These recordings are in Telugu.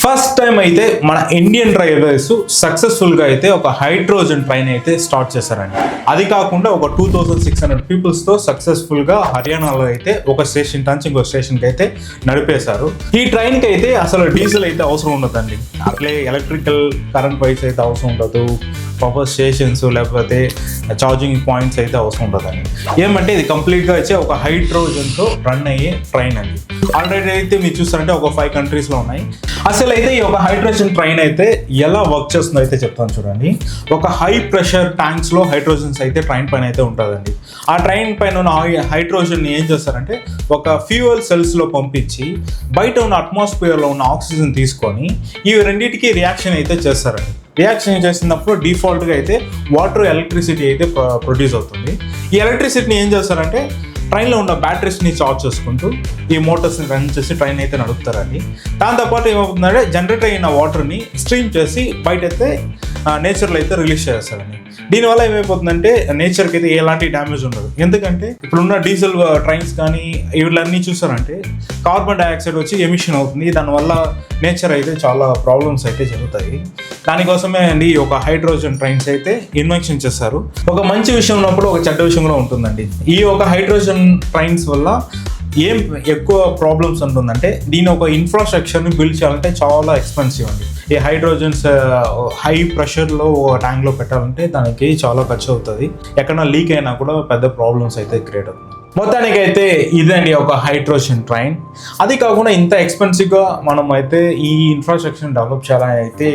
ఫస్ట్ టైం అయితే మన ఇండియన్ రైల్వేస్ సక్సెస్ఫుల్గా అయితే ఒక హైడ్రోజన్ ట్రైన్ అయితే స్టార్ట్ చేశారండి. అది కాకుండా ఒక 2600 పీపుల్స్తో సక్సెస్ఫుల్గా హర్యానాలో అయితే ఒక స్టేషన్ నుంచి ఇంకో స్టేషన్కి అయితే నడిపేశారు. ఈ ట్రైన్కి అయితే అసలు డీజిల్ అయితే అవసరం ఉండదండి. అట్లే ఎలక్ట్రికల్ కరెంట్ వైస్ అయితే అవసరం ఉండదు. ప్రాపర్ స్టేషన్స్ లేకపోతే ఛార్జింగ్ పాయింట్స్ అయితే అవసరం ఉండదండి. ఏమంటే ఇది కంప్లీట్గా వచ్చి ఒక హైడ్రోజన్తో రన్ అయ్యే ట్రైన్ అండి. ఆల్రెడీ అయితే మీరు చూస్తారంటే ఒక 5 కంట్రీస్లో ఉన్నాయి. అసలు అయితే ఈ ఒక హైడ్రోజన్ ట్రైన్ అయితే ఎలా వర్క్ చేస్తుందో అయితే చెప్తాను చూడండి. ఒక హై ప్రెషర్ ట్యాంక్స్లో హైడ్రోజన్స్ అయితే ట్రైన్ పైన అయితే ఉంటుందండి. ఆ ట్రైన్ పైన ఉన్న హైడ్రోజన్ ఏం చేస్తారంటే ఒక ఫ్యూయల్ సెల్స్లో పంపించి బయట ఉన్న అట్మాస్ఫియర్లో ఉన్న ఆక్సిజన్ తీసుకొని ఈ రెండింటికి రియాక్షన్ అయితే చేస్తారండి. రియాక్షన్ చేసినప్పుడు డిఫాల్ట్గా అయితే వాటర్ ఎలక్ట్రిసిటీ అయితే ప్రొడ్యూస్ అవుతుంది. ఈ ఎలక్ట్రిసిటీని ఏం చేస్తారంటే ట్రైన్లో ఉన్న బ్యాటరీస్ని చార్జ్ చేసుకుంటూ ఈ మోటార్స్ని రన్ చేసి ట్రైన్ అయితే నడుపుతారండి. దాంతోపాటు ఏమవుతుందంటే జనరేట్ అయిన వాటర్ని స్ట్రీమ్ చేసి బయట అయితే నేచర్లో అయితే రిలీజ్ చేస్తారండి. దీనివల్ల ఏమైపోతుందంటే నేచర్కి అయితే ఎలాంటి డ్యామేజ్ ఉండదు. ఎందుకంటే ఇప్పుడున్న డీజిల్ ట్రైన్స్ కానీ వీళ్ళన్నీ చూసారంటే కార్బన్ డైఆక్సైడ్ వచ్చి ఎమిషన్ అవుతుంది. దానివల్ల నేచర్ అయితే చాలా ప్రాబ్లమ్స్ అయితే జరుగుతాయి. దానికోసమే అండి ఒక హైడ్రోజన్ ట్రైన్స్ అయితే ఇన్వెన్షన్ చేస్తారు. ఒక మంచి విషయం ఉన్నప్పుడు ఒక చెడ్డ విషయం కూడా ఉంటుందండి. ఈ ఒక హైడ్రోజన్ ట్రైన్స్ వల్ల ఏం ఎక్కువ ప్రాబ్లమ్స్ ఉంటుందంటే దీని ఒక ఇన్ఫ్రాస్ట్రక్చర్ని బిల్డ్ చేయాలంటే చాలా ఎక్స్పెన్సివ్ అండి. ఈ హైడ్రోజన్స్ హై ప్రెషర్లో ట్యాంక్లో పెట్టాలంటే దానికి చాలా ఖర్చు అవుతుంది. ఎక్కడైనా లీక్ అయినా కూడా పెద్ద ప్రాబ్లమ్స్ అయితే క్రియేట్ అవుతుంది. మొత్తానికైతే ఇదండి ఒక హైడ్రోజన్ ట్రైన్. అది కాకుండా ఇంత ఎక్స్పెన్సివ్గా మనం అయితే ఈ ఇన్ఫ్రాస్ట్రక్చర్ని డెవలప్ చేయాలని అయితే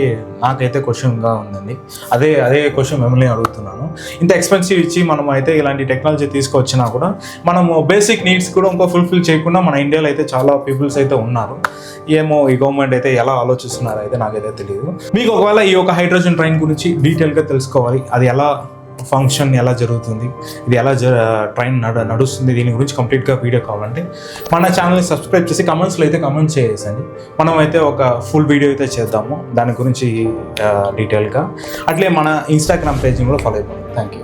నాకైతే క్వశ్చన్గా ఉందండి. అదే క్వశ్చన్ మిమ్మల్ని అడుగుతున్నాను. ఇంత ఎక్స్పెన్సివ్ ఇచ్చి మనం అయితే ఇలాంటి టెక్నాలజీ తీసుకొచ్చినా కూడా మనము బేసిక్ నీడ్స్ కూడా ఇంకా ఫుల్ఫిల్ చేయకుండా మన ఇండియాలో అయితే చాలా పీపుల్స్ అయితే ఉన్నారు. ఏమో ఈ గవర్నమెంట్ అయితే ఎలా ఆలోచిస్తున్నారో అయితే నాకైతే తెలియదు. మీకు ఒకవేళ ఈ యొక్క హైడ్రోజన్ ట్రైన్ గురించి డీటెయిల్గా తెలుసుకోవాలి, అది ఎలా ఫంక్షన్ ఎలా జరుగుతుంది, ఇది ఎలా ట్రైన్ నడుస్తుంది, దీని గురించి కంప్లీట్గా వీడియో కావాలంటే మన ఛానల్ని సబ్స్క్రైబ్ చేసి కమెంట్స్లో అయితే కమెంట్ చేసేయండి. మనం అయితే ఒక ఫుల్ వీడియో అయితే చేద్దాము దాని గురించి డీటెయిల్గా. అట్లే మన ఇన్స్టాగ్రామ్ పేజ్ని కూడా ఫాలో అయిపోండి. Thank you.